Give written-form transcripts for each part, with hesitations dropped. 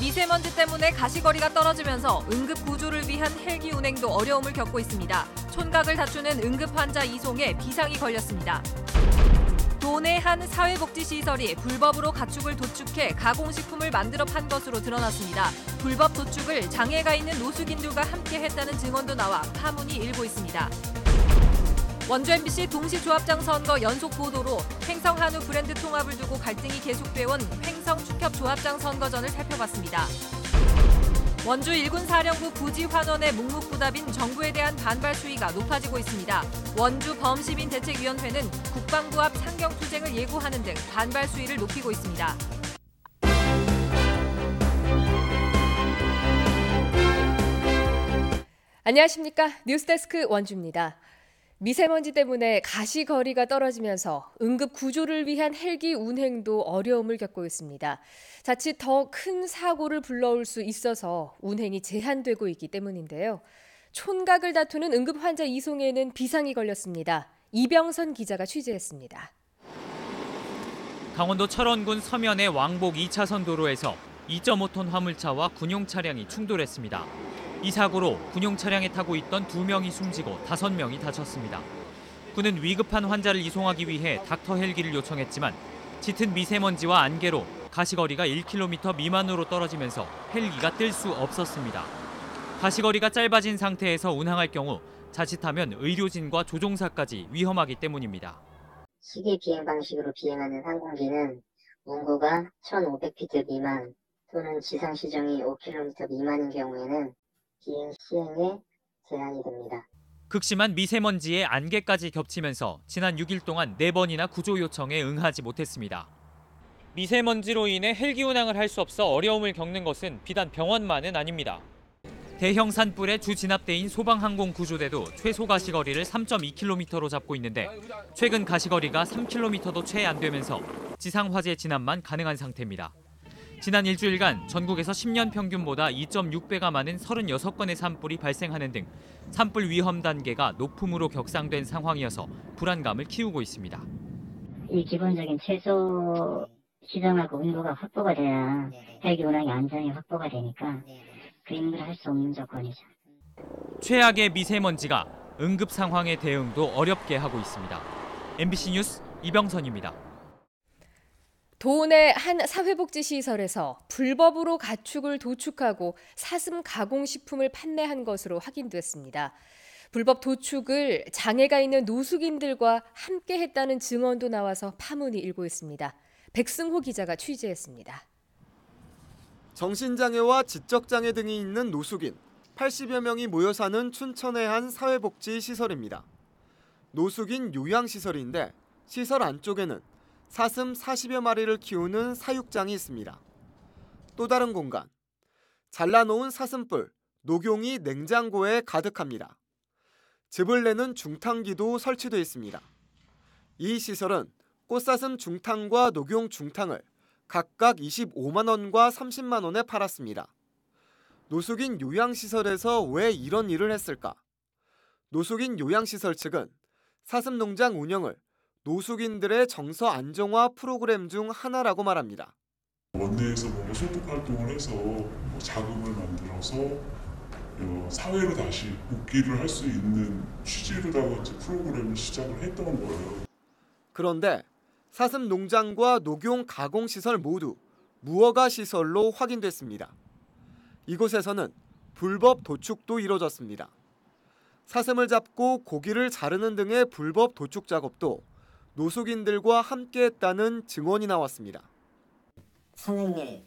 미세먼지 때문에 가시거리가 떨어지면서 응급 구조를 위한 헬기 운행도 어려움을 겪고 있습니다. 촌각을 다투는 응급 환자 이송에 비상이 걸렸습니다. 도내 한 사회복지시설이 불법으로 가축을 도축해 가공식품을 만들어 판 것으로 드러났습니다. 불법 도축을 장애가 있는 노숙인들과 함께 했다는 증언도 나와 파문이 일고 있습니다. 원주 MBC 동시조합장 선거 연속 보도로 횡성 한우 브랜드 통합을 두고 갈등이 계속돼온 횡성 축협 조합장 선거전을 살펴봤습니다. 원주 일군 사령부 부지 환원의 묵묵부답인 정부에 대한 반발 수위가 높아지고 있습니다. 원주 범시민대책위원회는 국방부 앞 상경투쟁을 예고하는 등 반발 수위를 높이고 있습니다. 안녕하십니까. 뉴스데스크 원주입니다. 미세먼지 때문에 가시거리가 떨어지면서 응급 구조를 위한 헬기 운행도 어려움을 겪고 있습니다. 자칫 더 큰 사고를 불러올 수 있어서 운행이 제한되고 있기 때문인데요. 촌각을 다투는 응급 환자 이송에는 비상이 걸렸습니다. 이병선 기자가 취재했습니다. 강원도 철원군 서면의 왕복 2차선 도로에서 2.5톤 화물차와 군용 차량이 충돌했습니다. 이 사고로 군용 차량에 타고 있던 2명이 숨지고 5명이 다쳤습니다. 군은 위급한 환자를 이송하기 위해 닥터 헬기를 요청했지만 짙은 미세먼지와 안개로 가시거리가 1km 미만으로 떨어지면서 헬기가 뜰 수 없었습니다. 가시거리가 짧아진 상태에서 운항할 경우 자칫하면 의료진과 조종사까지 위험하기 때문입니다. 시계 비행 방식으로 비행하는 항공기는 운고가 1,500피트 미만 또는 지상 시정이 5km 미만인 경우에는 비행 시행에 제한이 됩니다. 극심한 미세먼지에 안개까지 겹치면서 지난 6일 동안 4번이나 구조 요청에 응하지 못했습니다. 미세먼지로 인해 헬기 운항을 할 수 없어 어려움을 겪는 것은 비단 병원만은 아닙니다. 대형 산불의 주 진압대인 소방항공구조대도 최소 가시거리를 3.2km로 잡고 있는데 최근 가시거리가 3km도 채 안 되면서 지상화재 진압만 가능한 상태입니다. 지난 일주일간 전국에서 10년 평균보다 2.6배가 많은 36건의 산불이 발생하는 등 산불 위험 단계가 높음으로 격상된 상황이어서 불안감을 키우고 있습니다. 이 기본적인 최소 시정하고 운도가 확보가 돼야 헬기 운항의 안전이 확보가 되니까 그 임무를 할 수 없는 조건이죠. 최악의 미세먼지가 응급 상황의 대응도 어렵게 하고 있습니다. MBC 뉴스 이병선입니다. 도내 한 사회복지시설에서 불법으로 가축을 도축하고 사슴 가공식품을 판매한 것으로 확인됐습니다. 불법 도축을 장애가 있는 노숙인들과 함께 했다는 증언도 나와서 파문이 일고 있습니다. 백승호 기자가 취재했습니다. 정신장애와 지적장애 등이 있는 노숙인 80여 명이 모여 사는 춘천의 한 사회복지시설입니다. 노숙인 요양시설인데 시설 안쪽에는 사슴 40여 마리를 키우는 사육장이 있습니다. 또 다른 공간, 잘라놓은 사슴뿔, 녹용이 냉장고에 가득합니다. 즙을 내는 중탕기도 설치되어 있습니다. 이 시설은 꽃사슴 중탕과 녹용 중탕을 각각 25만 원과 30만 원에 팔았습니다. 노숙인 요양시설에서 왜 이런 일을 했을까? 노숙인 요양시설 측은 사슴 농장 운영을 노숙인들의 정서 안정화 프로그램 중 하나라고 말합니다. 원내에서 뭔가 소득 활동을 해서 자금을 만들어서 사회로 다시 복귀를 할 수 있는 취지로다가 이제 프로그램을 시작을 했던 거예요. 그런데 사슴 농장과 녹용 가공 시설 모두 무허가 시설로 확인됐습니다. 이곳에서는 불법 도축도 이뤄졌습니다. 사슴을 잡고 고기를 자르는 등의 불법 도축 작업도 노숙인들과 함께했다는 증언이 나왔습니다. 선생님이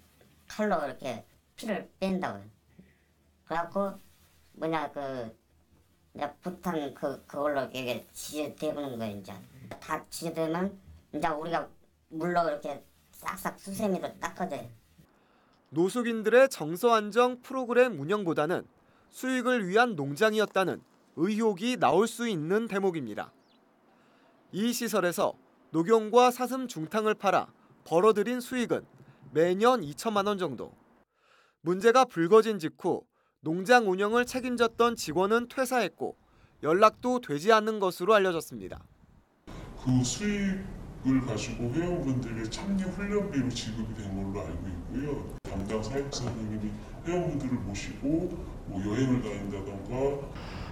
칼로 이렇게 피를 뺀다고요. 그래갖고 내가 부탄 그걸로 이게 지져대보는 거예요. 이제 다 지져대면 이제 우리가 물로 이렇게 싹싹 수세미로 닦아줘요. 노숙인들의 정서 안정 프로그램 운영보다는 수익을 위한 농장이었다는 의혹이 나올 수 있는 대목입니다. 이 시설에서 녹용과 사슴 중탕을 팔아 벌어들인 수익은 매년 2천만 원 정도. 문제가 불거진 직후 농장 운영을 책임졌던 직원은 퇴사했고 연락도 되지 않는 것으로 알려졌습니다. 그 수익을 가지고 회원분들의 참여 훈련비로 지급이 된 걸로 알고 있고요. 담당 사회복지 선생님이 회원분들을 모시고 뭐 여행을 다닌다던가.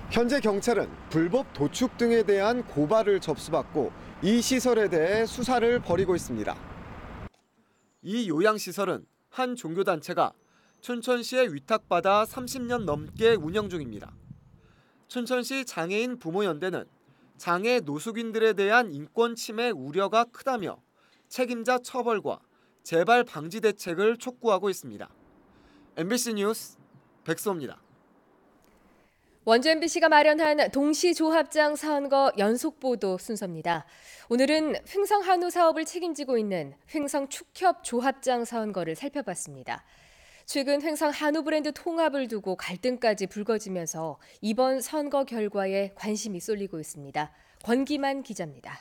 현재 경찰은 불법 도축 등에 대한 고발을 접수받고 이 시설에 대해 수사를 벌이고 있습니다. 이 요양시설은 한 종교단체가 춘천시에 위탁받아 30년 넘게 운영 중입니다. 춘천시 장애인 부모연대는 장애 노숙인들에 대한 인권 침해 우려가 크다며 책임자 처벌과 재발 방지 대책을 촉구하고 있습니다. MBC 뉴스 백수호입니다. 원주 MBC가 마련한 동시조합장 선거 연속보도 순서입니다. 오늘은 횡성 한우 사업을 책임지고 있는 횡성 축협 조합장 선거를 살펴봤습니다. 최근 횡성 한우 브랜드 통합을 두고 갈등까지 불거지면서 이번 선거 결과에 관심이 쏠리고 있습니다. 권기만 기자입니다.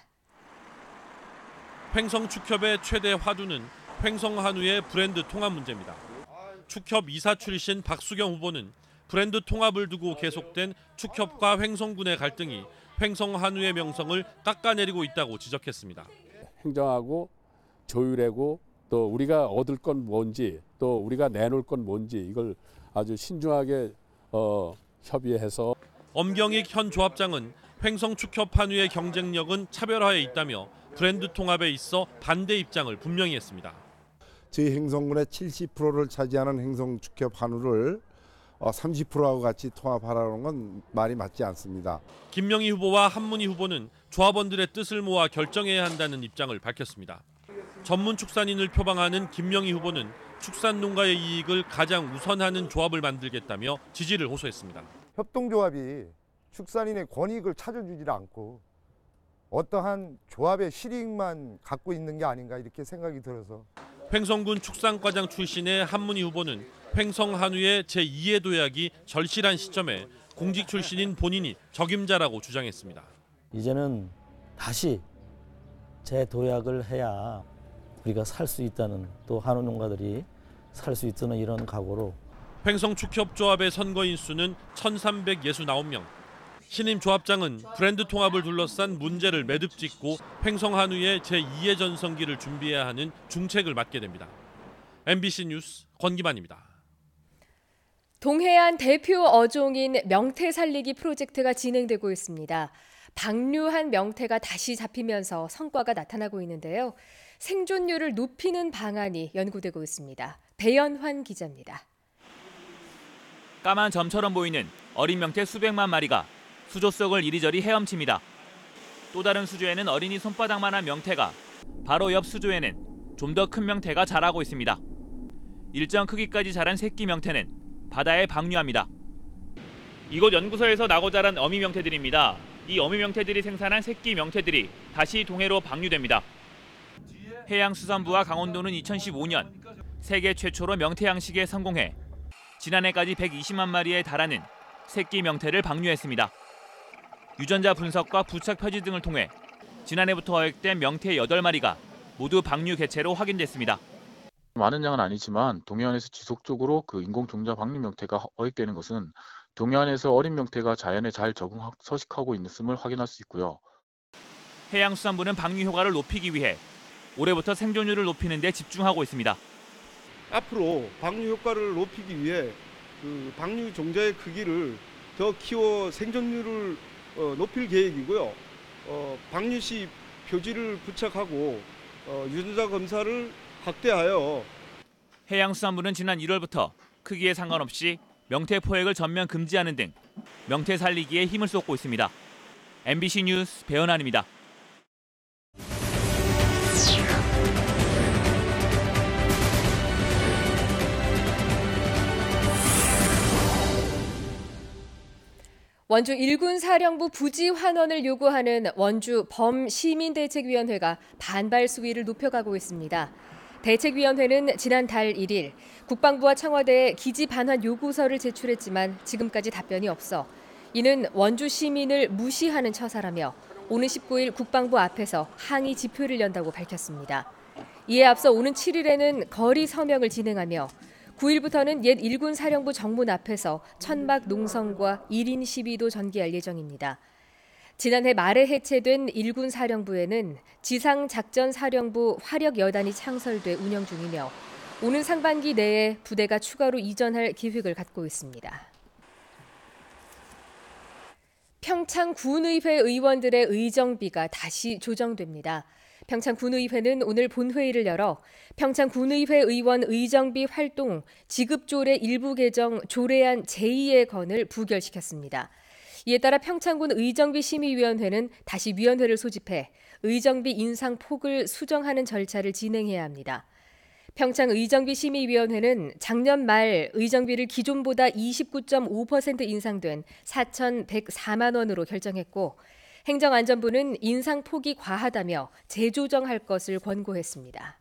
횡성 축협의 최대 화두는 횡성 한우의 브랜드 통합 문제입니다. 축협 이사 출신 박수경 후보는 브랜드 통합을 두고 계속된 축협과 횡성군의 갈등이 횡성 한우의 명성을 깎아내리고 있다고 지적했습니다. 행정하고 조율하고 또 우리가 얻을 건 뭔지 또 우리가 내놓을 건 뭔지 이걸 아주 신중하게 협의해서. 엄경익 현 조합장은 횡성 축협 한우의 경쟁력은 차별화에 있다며 브랜드 통합에 있어 반대 입장을 분명히 했습니다. 저희 횡성군의 70%를 차지하는 횡성 축협 한우를 30%하고 같이 통합하라는 건 말이 맞지 않습니다. 김명희 후보와 한문희 후보는 조합원들의 뜻을 모아 결정해야 한다는 입장을 밝혔습니다. 전문 축산인을 표방하는 김명희 후보는 축산농가의 이익을 가장 우선하는 조합을 만들겠다며 지지를 호소했습니다. 협동조합이 축산인의 권익을 찾아주질 않고 어떠한 조합의 실익만 갖고 있는 게 아닌가 이렇게 생각이 들어서. 횡성군 축산과장 출신의 한문희 후보는 횡성 한우의 제2의 도약이 절실한 시점에 공직 출신인 본인이 적임자라고 주장했습니다. 이제는 다시 재도약을 해야 우리가 살 수 있다는, 또 한우 농가들이 살 수 있다는 이런 각오로. 횡성 축협조합의 선거인 수는 1,369명. 신임 조합장은 브랜드 통합을 둘러싼 문제를 매듭 짓고 횡성 한우의 제2의 전성기를 준비해야 하는 중책을 맡게 됩니다. MBC 뉴스 권기만입니다. 동해안 대표 어종인 명태 살리기 프로젝트가 진행되고 있습니다. 방류한 명태가 다시 잡히면서 성과가 나타나고 있는데요. 생존율을 높이는 방안이 연구되고 있습니다. 배연환 기자입니다. 까만 점처럼 보이는 어린 명태 수백만 마리가 수조 속을 이리저리 헤엄칩니다. 또 다른 수조에는 어린이 손바닥만한 명태가, 바로 옆 수조에는 좀 더 큰 명태가 자라고 있습니다. 일정 크기까지 자란 새끼 명태는 바다에 방류합니다. 이곳 연구소에서 나고 자란 어미 명태들입니다. 이 어미 명태들이 생산한 새끼 명태들이 다시 동해로 방류됩니다. 해양수산부와 강원도는 2015년 세계 최초로 명태 양식에 성공해 지난해까지 120만 마리에 달하는 새끼 명태를 방류했습니다. 유전자 분석과 부착 표지 등을 통해 지난해부터 어획된 명태 8마리가 모두 방류 개체로 확인됐습니다. 많은 양은 아니지만 동해안에서 지속적으로 인공 종자 방류 명태가 어획되는 것은 동해안에서 어린 명태가 자연에 잘 서식하고 있음을 확인할 수 있고요. 해양수산부는 방류 효과를 높이기 위해 올해부터 생존율을 높이는 데 집중하고 있습니다. 앞으로 방류 효과를 높이기 위해 방류 종자의 크기를 더 키워 생존율을 높일 계획이고요. 방류 시 표지를 부착하고 유전자 검사를 확대하여. 해양수산부는 지난 1월부터 크기에 상관없이 명태 포획을 전면 금지하는 등 명태 살리기에 힘을 쏟고 있습니다. MBC 뉴스 배연환입니다. 원주 일군사령부 부지 환원을 요구하는 원주 범시민대책위원회가 반발 수위를 높여가고 있습니다. 대책위원회는 지난달 1일 국방부와 청와대에 기지 반환 요구서를 제출했지만 지금까지 답변이 없어 이는 원주 시민을 무시하는 처사라며 오는 19일 국방부 앞에서 항의 집회를 연다고 밝혔습니다. 이에 앞서 오는 7일에는 거리 서명을 진행하며 9일부터는 옛 일군 사령부 정문 앞에서 천막 농성과 1인 시위도 전개할 예정입니다. 지난해 말에 해체된 일군 사령부에는 지상작전사령부 화력여단이 창설돼 운영 중이며 오는 상반기 내에 부대가 추가로 이전할 계획을 갖고 있습니다. 평창군의회 의원들의 의정비가 다시 조정됩니다. 평창군의회는 오늘 본회의를 열어 평창군의회 의원 의정비 활동 지급조례 일부 개정 조례안 제2의 건을 부결시켰습니다. 이에 따라 평창군 의정비심의위원회는 다시 위원회를 소집해 의정비 인상 폭을 수정하는 절차를 진행해야 합니다. 평창의정비심의위원회는 작년 말 의정비를 기존보다 29.5% 인상된 4,104만 원으로 결정했고 행정안전부는 인상폭이 과하다며 재조정할 것을 권고했습니다.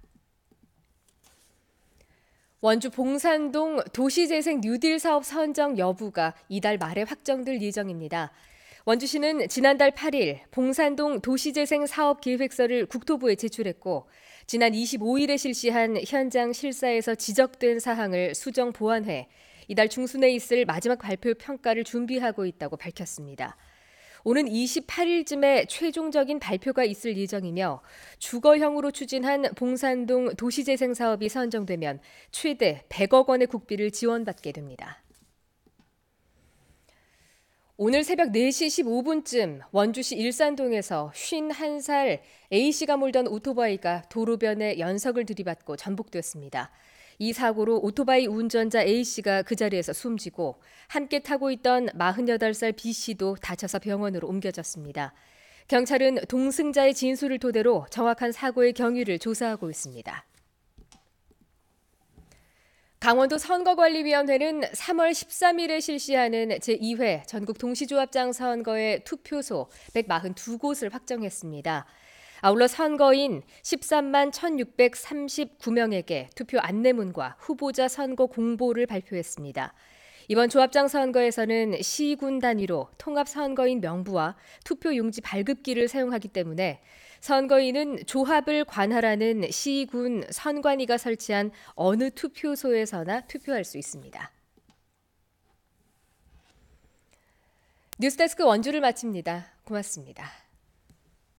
원주 봉산동 도시재생 뉴딜 사업 선정 여부가 이달 말에 확정될 예정입니다. 원주시는 지난달 8일 봉산동 도시재생 사업 계획서를 국토부에 제출했고 지난 25일에 실시한 현장 실사에서 지적된 사항을 수정 보완해 이달 중순에 있을 마지막 발표 평가를 준비하고 있다고 밝혔습니다. 오는 28일쯤에 최종적인 발표가 있을 예정이며 주거형으로 추진한 봉산동 도시재생 사업이 선정되면 최대 100억 원의 국비를 지원받게 됩니다. 오늘 새벽 4시 15분쯤 원주시 일산동에서 51살 A씨가 몰던 오토바이가 도로변에 연석을 들이받고 전복됐습니다. 이 사고로 오토바이 운전자 A씨가 그 자리에서 숨지고 함께 타고 있던 48살 B씨도 다쳐서 병원으로 옮겨졌습니다. 경찰은 동승자의 진술을 토대로 정확한 사고의 경위를 조사하고 있습니다. 강원도 선거관리위원회는 3월 13일에 실시하는 제2회 전국 동시조합장 선거의 투표소 142곳을 확정했습니다. 아울러 선거인 13만 1,639명에게 투표 안내문과 후보자 선거 공보를 발표했습니다. 이번 조합장 선거에서는 시군 단위로 통합선거인 명부와 투표용지 발급기를 사용하기 때문에 선거인은 조합을 관할하는 시군 선관위가 설치한 어느 투표소에서나 투표할 수 있습니다. 뉴스데스크 원주를 마칩니다. 고맙습니다.